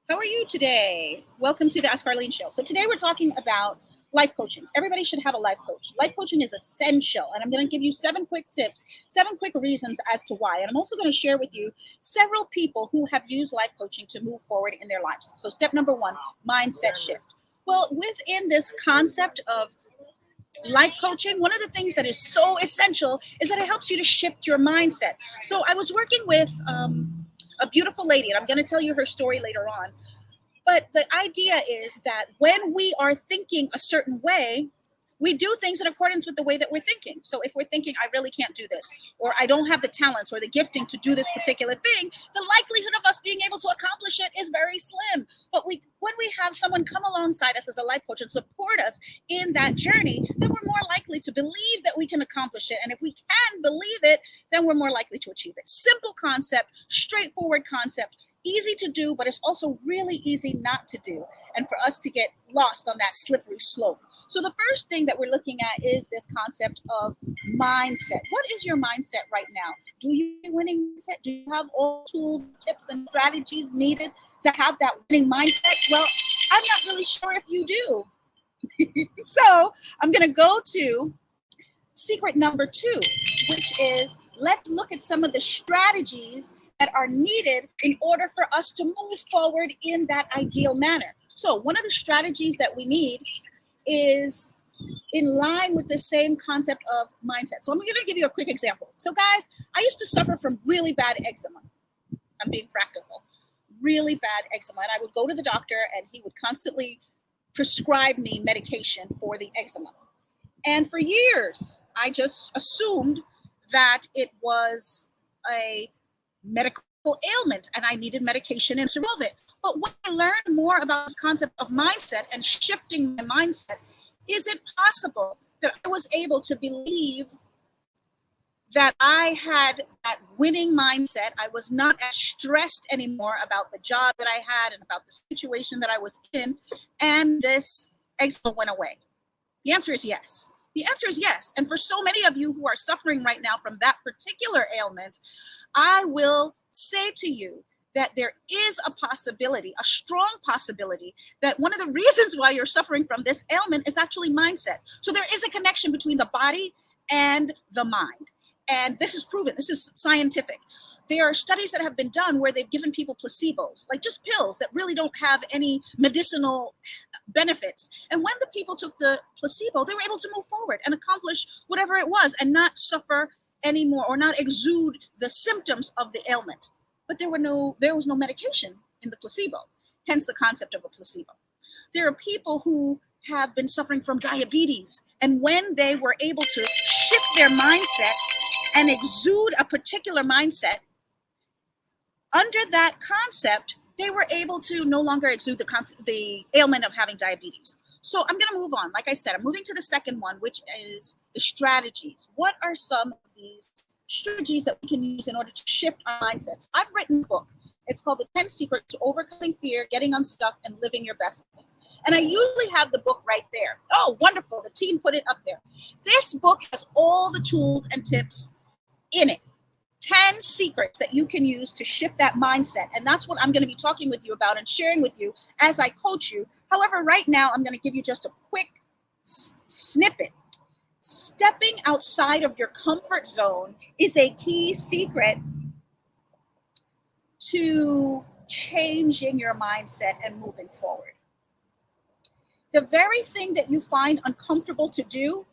How are you today? Welcome to the Ask Arlene show. So today we're talking about life coaching. Everybody should have a life coach. Life coaching is essential, and I'm going to give you 7 quick tips, 7 quick reasons as to why. And I'm also going to share with you several people who have used life coaching to move forward in their lives. So step number 1, mindset shift. Well, within this concept of life coaching, one of the things that is so essential is that it helps you to shift your mindset. So I was working with a beautiful lady, and I'm going to tell you her story later on. But the idea is that when we are thinking a certain way, we do things in accordance with the way that we're thinking. So if we're thinking, I really can't do this, or I don't have the talents or the gifting to do this particular thing, the likelihood of us being able to accomplish it is very slim. But when we have someone come alongside us as a life coach and support us in that journey, then we're more likely to believe that we can accomplish it. And if we can believe it, then we're more likely to achieve it. Simple concept, straightforward concept. Easy to do, but it's also really easy not to do, and for us to get lost on that slippery slope. So the first thing that we're looking at is this concept of mindset. What is your mindset right now? Do you have a winning mindset? Do you have all tools, tips, and strategies needed to have that winning mindset? Well, I'm not really sure if you do. So I'm going to go to secret number 2, which is let's look at some of the strategies that are needed in order for us to move forward in that ideal manner. So one of the strategies that we need is in line with the same concept of mindset. So I'm going to give you a quick example. So guys, I used to suffer from really bad eczema. I'm being practical. Really bad eczema. And I would go to the doctor and he would constantly prescribe me medication for the eczema. And for years, I just assumed that it was a medical ailment and I needed medication and to remove it. But when I learned more about this concept of mindset and shifting my mindset, is it possible that I was able to believe that I had that winning mindset? I was not as stressed anymore about the job that I had and about the situation that I was in, and this eczema went away. The answer is yes. The answer is yes. And for so many of you who are suffering right now from that particular ailment, I will say to you that there is a possibility, a strong possibility, that one of the reasons why you're suffering from this ailment is actually mindset. So there is a connection between the body and the mind. And this is proven. This is scientific. There are studies that have been done where they've given people placebos, like just pills that really don't have any medicinal benefits. And when the people took the placebo, they were able to move forward and accomplish whatever it was and not suffer anymore or not exude the symptoms of the ailment. But there was no medication in the placebo, hence the concept of a placebo. There are people who have been suffering from diabetes, and when they were able to shift their mindset and exude a particular mindset, under that concept, they were able to no longer exude the ailment of having diabetes. So I'm going to move on. Like I said, I'm moving to the second one, which is the strategies. What are some of these strategies that we can use in order to shift our mindsets? I've written a book. It's called The 10 Secrets to Overcoming Fear, Getting Unstuck, and Living Your Best Life. And I usually have the book right there. Oh, wonderful. The team put it up there. This book has all the tools and tips in it. 10 secrets that you can use to shift that mindset. And that's what I'm going to be talking with you about and sharing with you as I coach you. However, right now, I'm going to give you just a quick snippet. Stepping outside of your comfort zone is a key secret to changing your mindset and moving forward. The very thing that you find uncomfortable to do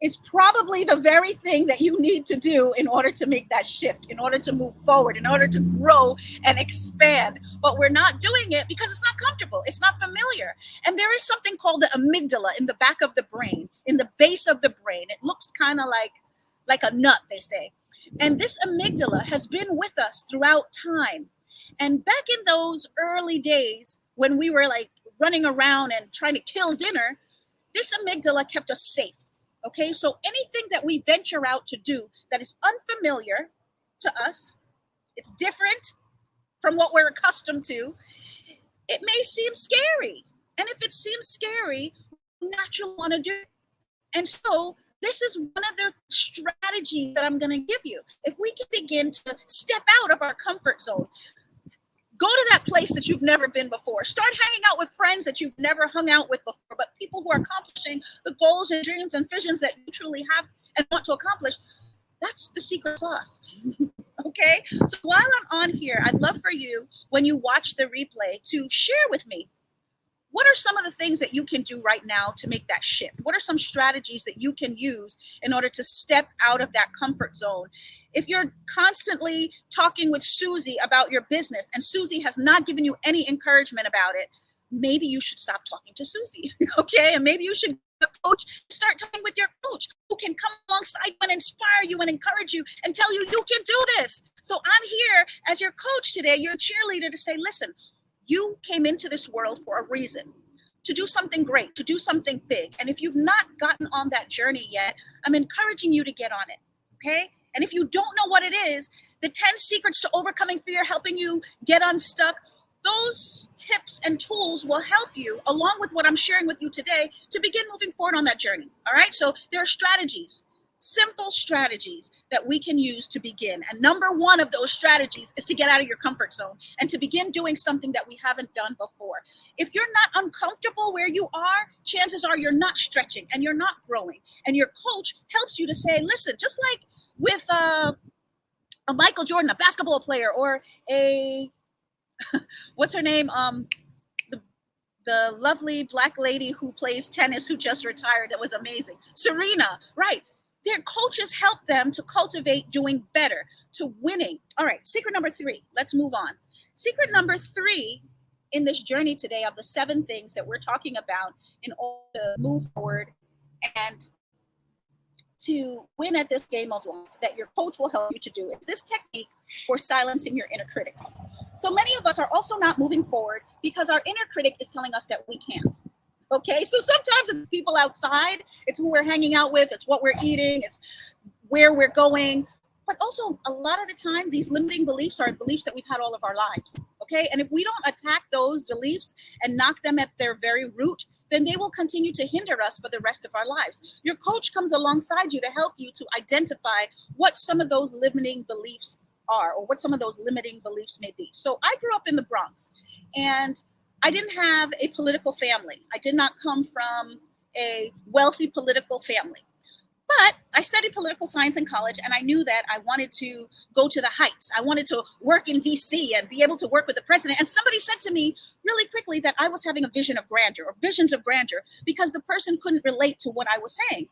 is probably the very thing that you need to do in order to make that shift, in order to move forward, in order to grow and expand. But we're not doing it because it's not comfortable. It's not familiar. And there is something called the amygdala in the back of the brain, in the base of the brain. It looks kind of like a nut, they say. And this amygdala has been with us throughout time. And back in those early days when we were like running around and trying to kill dinner, this amygdala kept us safe. Okay, so anything that we venture out to do that is unfamiliar to us, it's different from what we're accustomed to, it may seem scary. And if it seems scary, we naturally want to do it. And so this is one of the strategies that I'm going to give you. If we can begin to step out of our comfort zone, Go to that place that you've never been before. Start hanging out with friends that you've never hung out with before, but people who are accomplishing the goals and dreams and visions that you truly have and want to accomplish. That's the secret sauce. Okay? So while I'm on here, I'd love for you, when you watch the replay, to share with me, what are some of the things that you can do right now to make that shift? What are some strategies that you can use in order to step out of that comfort zone? If you're constantly talking with Susie about your business and Susie has not given you any encouragement about it, maybe you should stop talking to Susie, okay? And maybe you should coach, start talking with your coach who can come alongside you and inspire you and encourage you and tell you you can do this. So I'm here as your coach today, your cheerleader, to say, listen, you came into this world for a reason, to do something great, to do something big. And if you've not gotten on that journey yet, I'm encouraging you to get on it, okay? And if you don't know what it is, the 10 secrets to overcoming fear, helping you get unstuck, those tips and tools will help you, along with what I'm sharing with you today, to begin moving forward on that journey, all right? So there are strategies, simple strategies that we can use to begin. And number one of those strategies is to get out of your comfort zone and to begin doing something that we haven't done before. If you're not uncomfortable where you are, chances are you're not stretching and you're not growing. And your coach helps you to say, listen, just like with a Michael Jordan, a basketball player, or a, what's her name? The lovely Black lady who plays tennis, who just retired, that was amazing. Serena, right? Their coaches help them to cultivate doing better, to winning. All right, secret number 3. Let's move on. Secret number 3 in this journey today of the 7 things that we're talking about in order to move forward and to win at this game of life that your coach will help you to do. It's this technique for silencing your inner critic. So many of us are also not moving forward because our inner critic is telling us that we can't. Okay, so sometimes it's people outside, it's who we're hanging out with, it's what we're eating, it's where we're going. But also a lot of the time, these limiting beliefs are beliefs that we've had all of our lives. Okay, and if we don't attack those beliefs and knock them at their very root, then they will continue to hinder us for the rest of our lives. Your coach comes alongside you to help you to identify what some of those limiting beliefs are, or what some of those limiting beliefs may be. So I grew up in the Bronx, and I didn't have a political family. I did not come from a wealthy political family. But I studied political science in college, and I knew that I wanted to go to the heights. I wanted to work in DC and be able to work with the president. And somebody said to me really quickly that I was having a vision of grandeur, or visions of grandeur, because the person couldn't relate to what I was saying.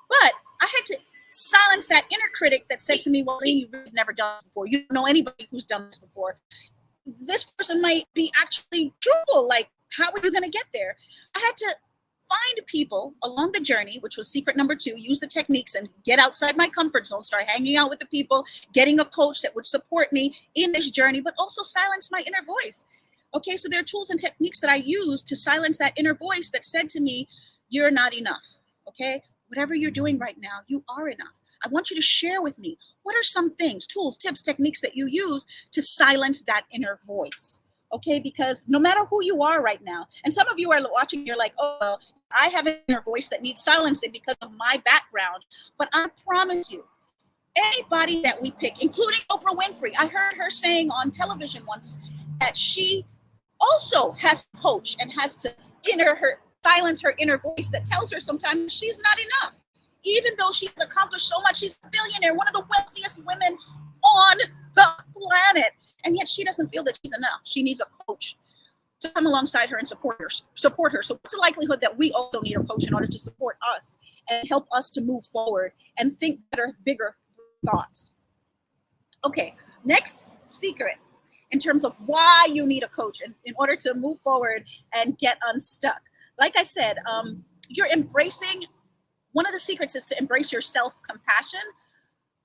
But I had to silence that inner critic that said to me, well, Lee, you've really never done this before. You don't know anybody who's done this before. This person might be actually truthful. Like, how are you going to get there? I had to find people along the journey, which was secret number 2, use the techniques and get outside my comfort zone, start hanging out with the people, getting a coach that would support me in this journey, but also silence my inner voice. Okay, so there are tools and techniques that I use to silence that inner voice that said to me, you're not enough. Okay, whatever you're doing right now, you are enough. I want you to share with me, what are some things, tools, tips, techniques that you use to silence that inner voice? Okay, because no matter who you are right now, and some of you are watching, you're like, oh, well, I have an inner voice that needs silencing because of my background. But I promise you, anybody that we pick, including Oprah Winfrey, I heard her saying on television once that she also has to coach and has to silence her inner voice that tells her sometimes she's not enough. Even though she's accomplished so much, she's a billionaire, one of the wealthiest women on the planet, and yet she doesn't feel that she's enough. She needs a coach to come alongside her and support her. So what's the likelihood that we also need a coach in order to support us and help us to move forward and think better, bigger thoughts? Okay, next secret in terms of why you need a coach in order to move forward and get unstuck. Like I said, one of the secrets is to embrace your self-compassion.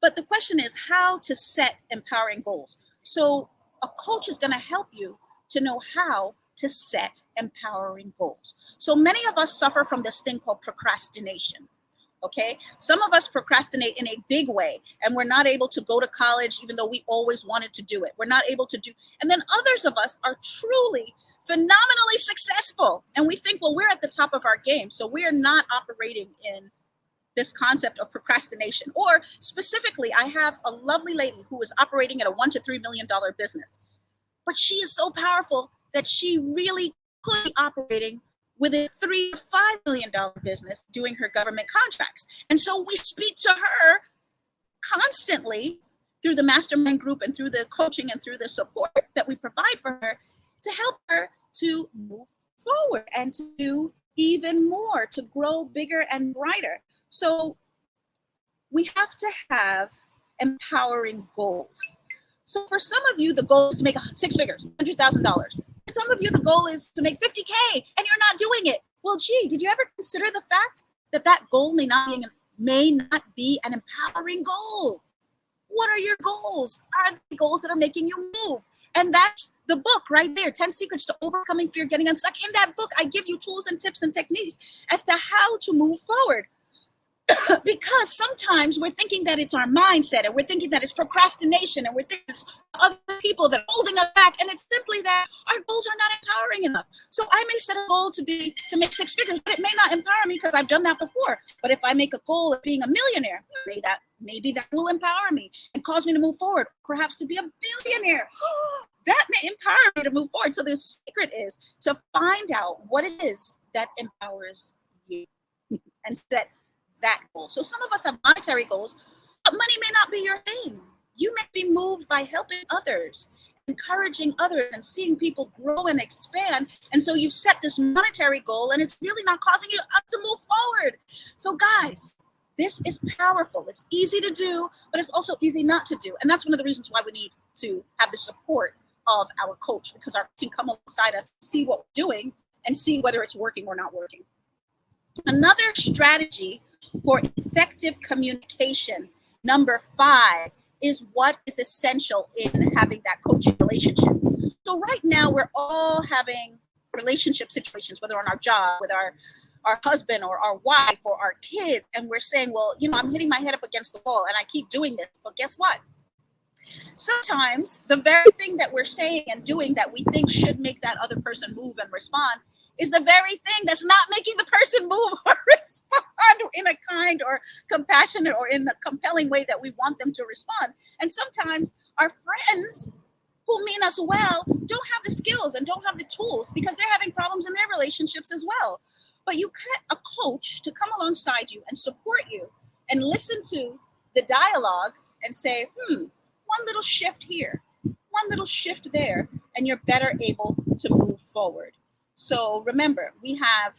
But the question is how to set empowering goals. So a coach is going to help you to know how to set empowering goals. So many of us suffer from this thing called procrastination. Okay, some of us procrastinate in a big way, and we're not able to go to college even though we always wanted to do it. We're not able to do, and then others of us are truly phenomenally successful, and we think, well, we're at the top of our game, so we are not operating in this concept of procrastination. Or specifically, I have a lovely lady who is operating at a $1 to $3 million business. but she is so powerful that she really could be operating with a $3 to $5 million business doing her government contracts. And so we speak to her constantly through the mastermind group and through the coaching and through the support that we provide for her to help her to move forward and to do even more, to grow bigger and brighter. So we have to have empowering goals. So for some of you, the goal is to make 6 figures, $100,000. For some of you, the goal is to make 50K and you're not doing it. Well, gee, did you ever consider the fact that that goal may not be an empowering goal? What are your goals? Are they goals that are making you move? And that's the book right there, 10 Secrets to Overcoming Fear, Getting Unstuck. In that book, I give you tools and tips and techniques as to how to move forward. Because sometimes we're thinking that it's our mindset, and we're thinking that it's procrastination, and we're thinking it's other people that are holding us back, and it's simply that our goals are not empowering enough. So I may set a goal to make 6 figures, but it may not empower me because I've done that before. But if I make a goal of being a millionaire, maybe that will empower me and cause me to move forward, perhaps to be a billionaire. That may empower me to move forward. So the secret is to find out what it is that empowers you and set that goal. So some of us have monetary goals, but money may not be your thing. You may be moved by helping others, encouraging others, and seeing people grow and expand. And so you've set this monetary goal, and it's really not causing you to move forward. So guys, this is powerful. It's easy to do, but it's also easy not to do. And that's one of the reasons why we need to have the support of our coach, because our can come alongside us, see what we're doing, and see whether it's working or not working. Another strategy for effective communication, number 5, is what is essential in having that coaching relationship. So right now, we're all having relationship situations, whether on our job, with our husband or our wife or our kid, and we're saying, well, I'm hitting my head up against the wall and I keep doing this. But guess what? Sometimes the very thing that we're saying and doing that we think should make that other person move and respond is the very thing that's not making the person move or respond in a kind or compassionate or in the compelling way that we want them to respond. And sometimes our friends who mean us well don't have the skills and don't have the tools because they're having problems in their relationships as well. But you get a coach to come alongside you and support you and listen to the dialogue and say, one little shift here, one little shift there, and you're better able to move forward. So remember, we have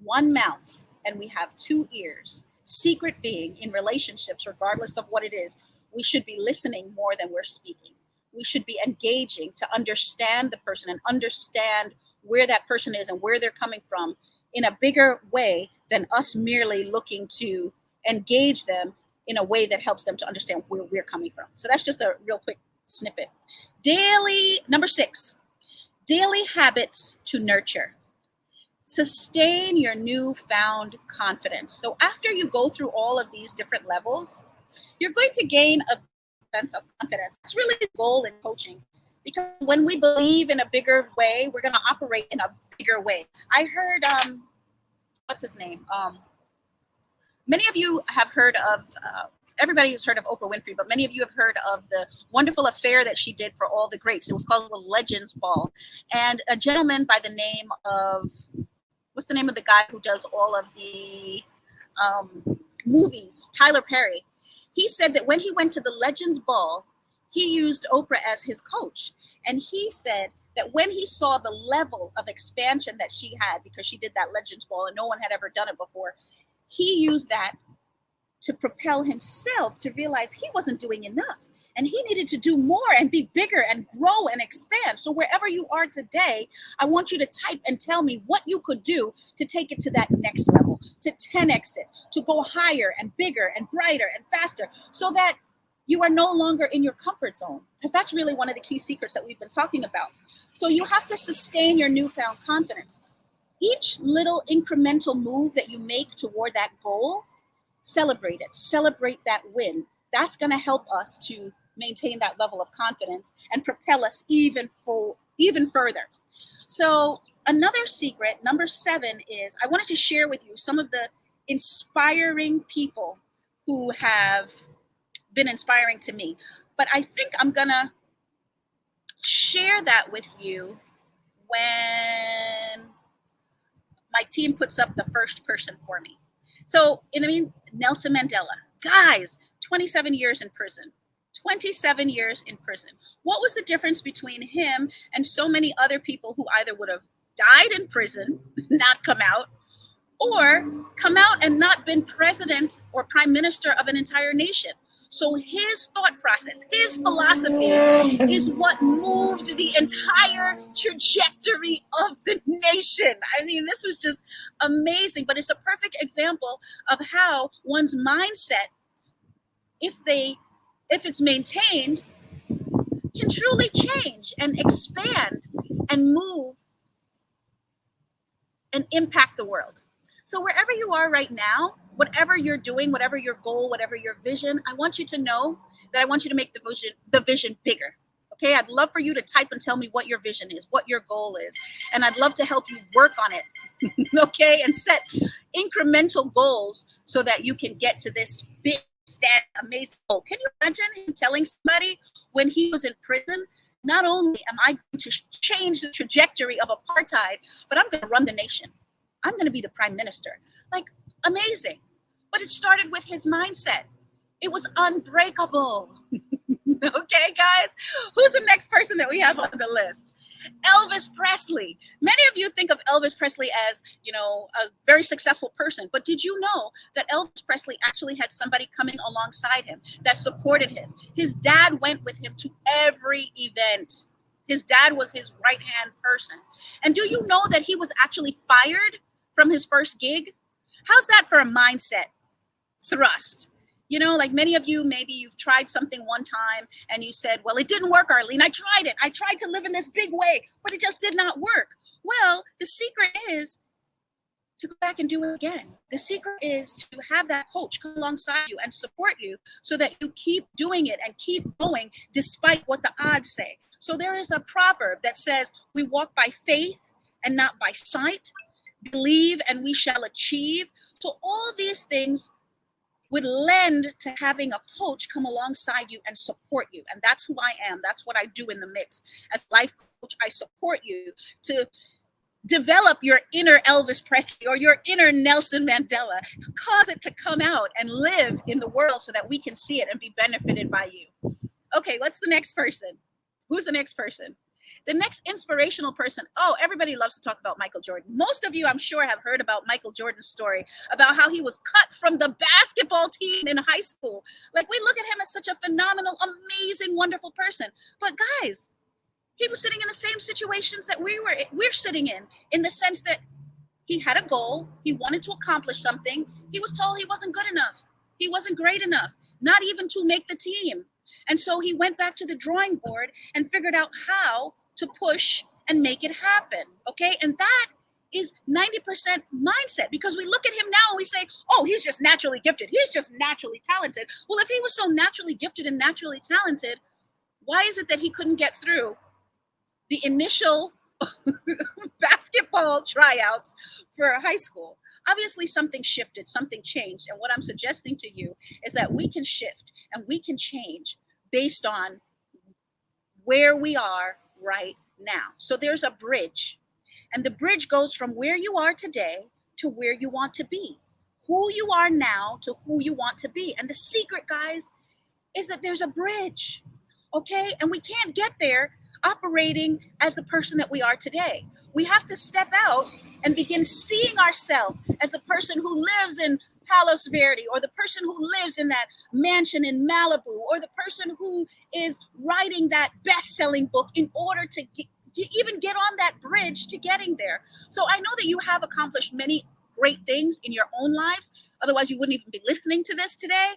one mouth and we have 2 ears. Secret being, in relationships, regardless of what it is, we should be listening more than we're speaking. We should be engaging to understand the person and understand where that person is and where they're coming from in a bigger way than us merely looking to engage them in a way that helps them to understand where we're coming from. So that's just a real quick snippet. Number 6, daily habits to nurture. Sustain your newfound confidence. So after you go through all of these different levels, you're going to gain a sense of confidence. It's really the goal in coaching, because when we believe in a bigger way, we're going to operate in a bigger way. I heard, what's his name? Many of you have heard of, everybody has heard of Oprah Winfrey, but many of you have heard of the wonderful affair that she did for all the greats. It was called the Legends Ball. And a gentleman by the name of, what's the name of the guy who does all of the movies? Tyler Perry. He said that when he went to the Legends Ball, he used Oprah as his coach. And he said that when he saw the level of expansion that she had, because she did that Legends Ball and no one had ever done it before, he used that to propel himself to realize he wasn't doing enough and he needed to do more and be bigger and grow and expand. So wherever you are today, I want you to type and tell me what you could do to take it to that next level, to 10x it, to go higher and bigger and brighter and faster, so that you are no longer in your comfort zone, because that's really one of the key secrets that we've been talking about. So you have to sustain your newfound confidence. Each little incremental move that you make toward that goal, celebrate it. Celebrate that win. That's going to help us to maintain that level of confidence and propel us even further. So another secret, number 7, is I wanted to share with you some of the inspiring people who have been inspiring to me. But I think I'm going to share that with you when my team puts up the first person for me. So, Nelson Mandela, guys, 27 years in prison. 27 years in prison. What was the difference between him and so many other people who either would have died in prison, not come out, or come out and not been president or prime minister of an entire nation? So his thought process, his philosophy is what moved the entire trajectory of the nation. I mean, this was just amazing, but it's a perfect example of how one's mindset, if it's maintained, can truly change and expand and move and impact the world. So wherever you are right now, whatever you're doing, whatever your goal, whatever your vision, I want you to know that I want you to make the vision bigger. Okay, I'd love for you to type and tell me what your vision is, what your goal is, and I'd love to help you work on it. Okay, and set incremental goals so that you can get to this big, amazing goal. Can you imagine him telling somebody when he was in prison, not only am I going to change the trajectory of apartheid, but I'm going to run the nation. I'm going to be the prime minister. Like, amazing. But it started with his mindset. It was unbreakable. Okay, guys? Who's the next person that we have on the list? Elvis Presley. Many of you think of Elvis Presley as, a very successful person. But did you know that Elvis Presley actually had somebody coming alongside him that supported him? His dad went with him to every event. His dad was his right-hand person. And do you know that he was actually fired from his first gig? How's that for a mindset thrust? Like many of you, maybe you've tried something one time and you said, well, it didn't work, Arlene. I tried it. I tried to live in this big way, but it just did not work. Well, the secret is to go back and do it again. The secret is to have that coach come alongside you and support you so that you keep doing it and keep going despite what the odds say. So there is a proverb that says, we walk by faith and not by sight. Believe and we shall achieve. So all these things would lend to having a coach come alongside you and support you. And that's who I am. That's what I do in the mix. As life coach, I support you to develop your inner Elvis Presley or your inner Nelson Mandela, cause it to come out and live in the world so that we can see it and be benefited by you. Okay, what's the next person? Who's the next person? The next inspirational person. Oh, everybody loves to talk about Michael Jordan. Most of you, I'm sure, have heard about Michael Jordan's story about how he was cut from the basketball team in high school. Like, we look at him as such a phenomenal, amazing, wonderful person. But guys, he was sitting in the same situations that we're sitting in the sense that he had a goal. He wanted to accomplish something. He was told he wasn't good enough. He wasn't great enough, not even to make the team. And so he went back to the drawing board and figured out how to push and make it happen. Okay. And that is 90% mindset, because we look at him now and we say, oh, he's just naturally gifted. He's just naturally talented. Well, if he was so naturally gifted and naturally talented, why is it that he couldn't get through the initial basketball tryouts for high school? Obviously, something shifted, something changed. And what I'm suggesting to you is that we can shift and we can change based on where we are right now. So there's a bridge, and the bridge goes from where you are today to where you want to be, who you are now to who you want to be. And the secret, guys, is that there's a bridge, okay? And we can't get there operating as the person that we are today. We have to step out and begin seeing ourselves as the person who lives in Palos Verde, or the person who lives in that mansion in Malibu, or the person who is writing that best-selling book in order to even get on that bridge to getting there. So I know that you have accomplished many great things in your own lives. Otherwise, you wouldn't even be listening to this today.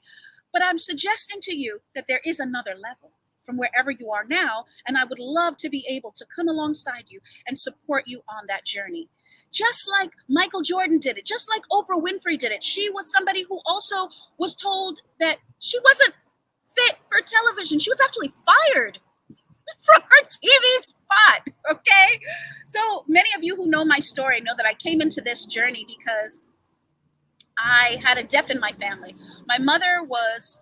But I'm suggesting to you that there is another level from wherever you are now. And I would love to be able to come alongside you and support you on that journey. Just like Michael Jordan did it, just like Oprah Winfrey did it. She was somebody who also was told that she wasn't fit for television. She was actually fired from her TV spot, okay? So many of you who know my story know that I came into this journey because I had a death in my family. My mother was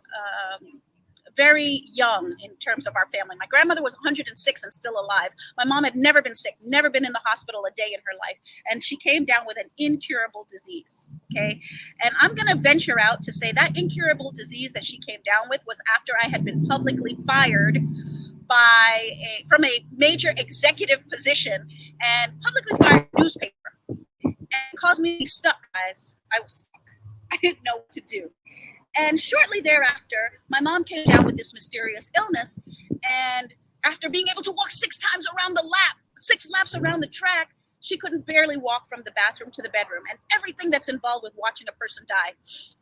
very young in terms of our family. My grandmother was 106 and still alive. My mom had never been sick, never been in the hospital a day in her life. And she came down with an incurable disease. Okay. And I'm going to venture out to say that incurable disease that she came down with was after I had been publicly fired from a major executive position and publicly fired newspaper. And it caused me to be stuck, guys. I was stuck. I didn't know what to do. And shortly thereafter, my mom came down with this mysterious illness. And after being able to walk 6 laps around the track, she couldn't barely walk from the bathroom to the bedroom and everything that's involved with watching a person die.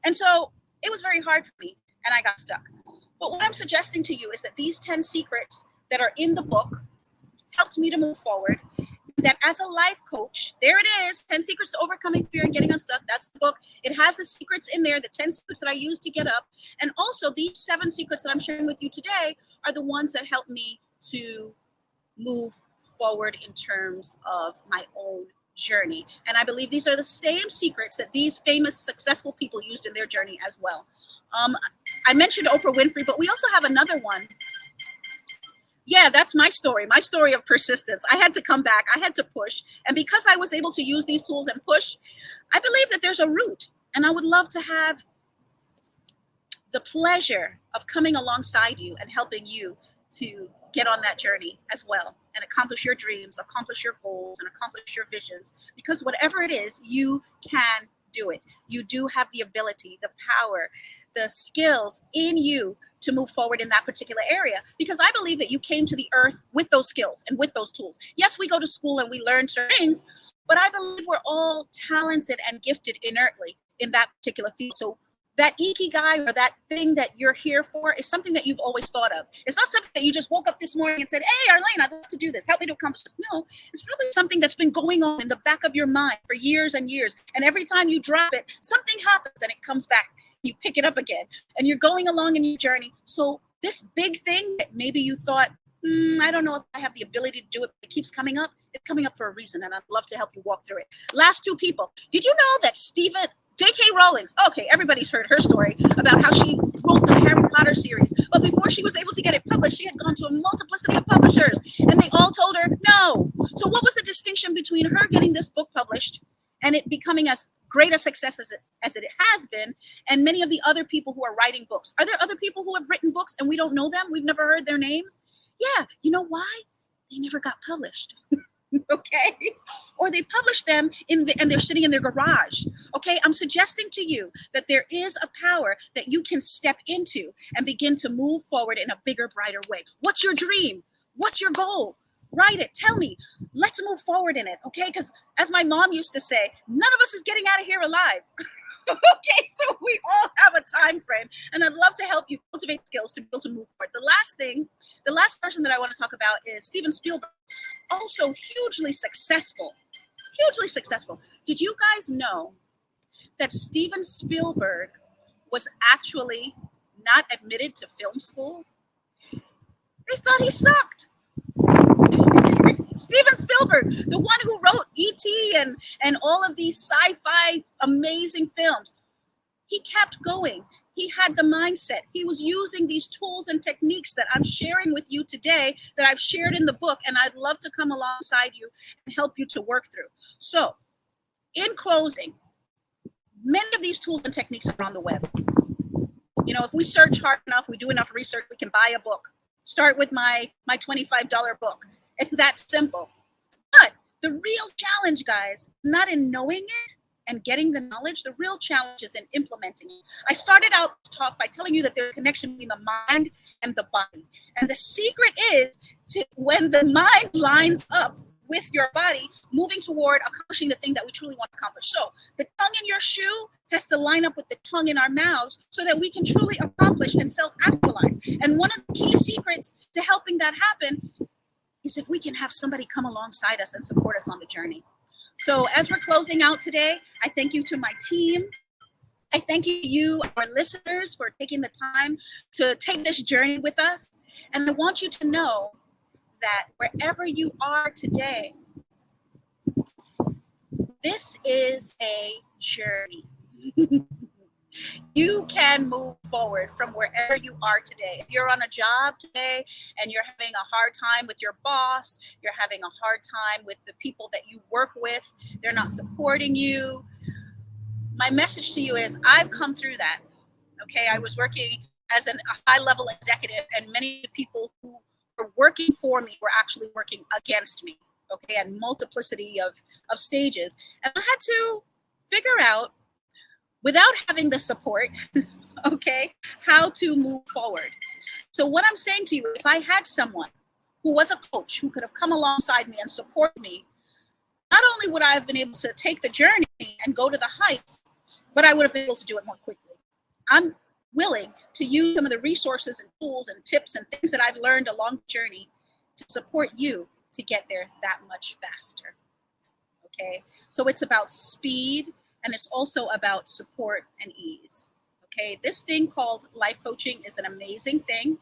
And so it was very hard for me and I got stuck. But what I'm suggesting to you is that these 10 secrets that are in the book helped me to move forward. That as a life coach, there it is, 10 Secrets to Overcoming Fear and Getting Unstuck. That's the book. It has the secrets in there, the 10 secrets that I use to get up. And also these 7 secrets that I'm sharing with you today are the ones that help me to move forward in terms of my own journey. And I believe these are the same secrets that these famous, successful people used in their journey as well. I mentioned Oprah Winfrey, but we also have another one. Yeah, that's my story of persistence. I had to come back. I had to push. And because I was able to use these tools and push, I believe that there's a route. And I would love to have the pleasure of coming alongside you and helping you to get on that journey as well and accomplish your dreams, accomplish your goals, and accomplish your visions. Because whatever it is, you can do it. You do have the ability, the power, the skills in you to move forward in that particular area, because I believe that you came to the earth with those skills and with those tools. Yes, we go to school and we learn certain things, but I believe we're all talented and gifted inertly in that particular field. So that ikigai or that thing that you're here for is something that you've always thought of. It's not something that you just woke up this morning and said, hey, Arlene, I'd love to do this. Help me to accomplish this. No, it's probably something that's been going on in the back of your mind for years and years. And every time you drop it, something happens and it comes back. You pick it up again and you're going along in your journey. So this big thing that maybe you thought, I don't know if I have the ability to do it, but it keeps coming up. It's coming up for a reason, and I'd love to help you walk through it. Last 2 people. Did you know that J.K. Rowling, okay, everybody's heard her story about how she wrote the Harry Potter series. But before she was able to get it published, she had gone to a multiplicity of publishers, and they all told her no. So what was the distinction between her getting this book published and it becoming as great a success as it has been, and many of the other people who are writing books? Are there other people who have written books and we don't know them? We've never heard their names? Yeah, you know why? They never got published. Okay? Or they published them and they're sitting in their garage. Okay? I'm suggesting to you that there is a power that you can step into and begin to move forward in a bigger, brighter way. What's your dream? What's your goal? Write it. Tell me. Let's move forward in it. Okay? Because as my mom used to say, none of us is getting out of here alive. Okay, so we all have a time frame, and I'd love to help you cultivate skills to be able to move forward. The last person that I want to talk about is Steven Spielberg, also hugely successful. Did you guys know that Steven Spielberg was actually not admitted to film school? They thought he sucked. Steven Spielberg, the one who wrote E.T. and all of these sci-fi amazing films, he kept going. He had the mindset. He was using these tools and techniques that I'm sharing with you today, that I've shared in the book, and I'd love to come alongside you and help you to work through. So, in closing, many of these tools and techniques are on the web. You know, if we search hard enough, we do enough research, we can buy a book. Start with my $25 book. It's that simple. But the real challenge, guys, is not in knowing it and getting the knowledge. The real challenge is in implementing it. I started out this talk by telling you that there's a connection between the mind and the body. And the secret is to, when the mind lines up with your body, moving toward accomplishing the thing that we truly want to accomplish. So the tongue in your shoe has to line up with the tongue in our mouths so that we can truly accomplish and self-actualize. And one of the key secrets to helping that happen is if we can have somebody come alongside us and support us on the journey. So as we're closing out today, I thank you to my team. I thank you, our listeners, for taking the time to take this journey with us. And I want you to know that wherever you are today, this is a journey. You can move forward from wherever you are today. If you're on a job today and you're having a hard time with your boss, you're having a hard time with the people that you work with, they're not supporting you. My message to you is I've come through that. Okay, I was working as a high level executive, and many people who were working for me were actually working against me. Okay, and multiplicity of stages. And I had to figure out, without having the support, okay, how to move forward. So what I'm saying to you, if I had someone who was a coach who could have come alongside me and support me, not only would I have been able to take the journey and go to the heights, but I would have been able to do it more quickly. I'm willing to use some of the resources and tools and tips and things that I've learned along the journey to support you to get there that much faster. Okay, so it's about speed, and it's also about support and ease. Okay, this thing called life coaching is an amazing thing.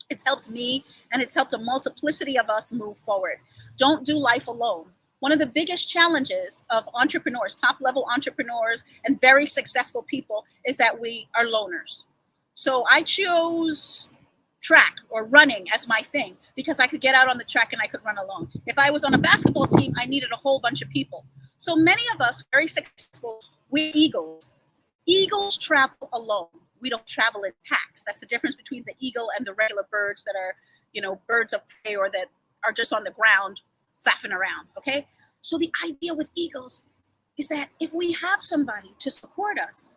It's helped me, and it's helped a multiplicity of us move forward. Don't do life alone. One of the biggest challenges of entrepreneurs, top level entrepreneurs, and very successful people is that we are loners. So I chose track or running as my thing because I could get out on the track and I could run alone. If I was on a basketball team, I needed a whole bunch of people. So many of us, very successful, we're eagles. Eagles travel alone. We don't travel in packs. That's the difference between the eagle and the regular birds that are, birds of prey, or that are just on the ground faffing around, okay? So the idea with eagles is that if we have somebody to support us,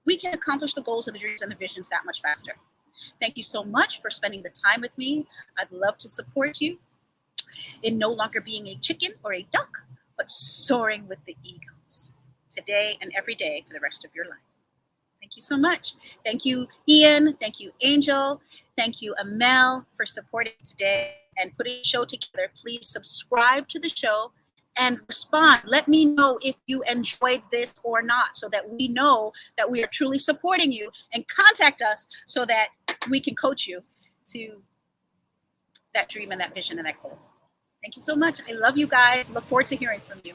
we can accomplish the goals and the dreams and the visions that much faster. Thank you so much for spending the time with me. I'd love to support you in no longer being a chicken or a duck, but soaring with the eagles today and every day for the rest of your life. Thank you so much. Thank you, Ian. Thank you, Angel. Thank you, Amel, for supporting today and putting the show together. Please subscribe to the show and respond. Let me know if you enjoyed this or not, so that we know that we are truly supporting you, and contact us so that we can coach you to that dream and that vision and that goal. Thank you so much. I love you guys. Look forward to hearing from you.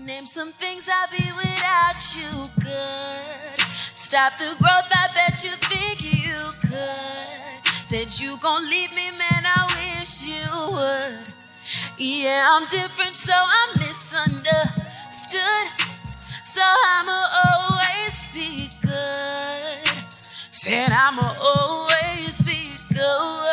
Name some things I'll be without you, good. Stop the growth, I bet you think you could. Said you gon' leave me, man, I wish you would. Yeah, I'm different, so I'm misunderstood. So I'ma always be good. Said I'ma always be good.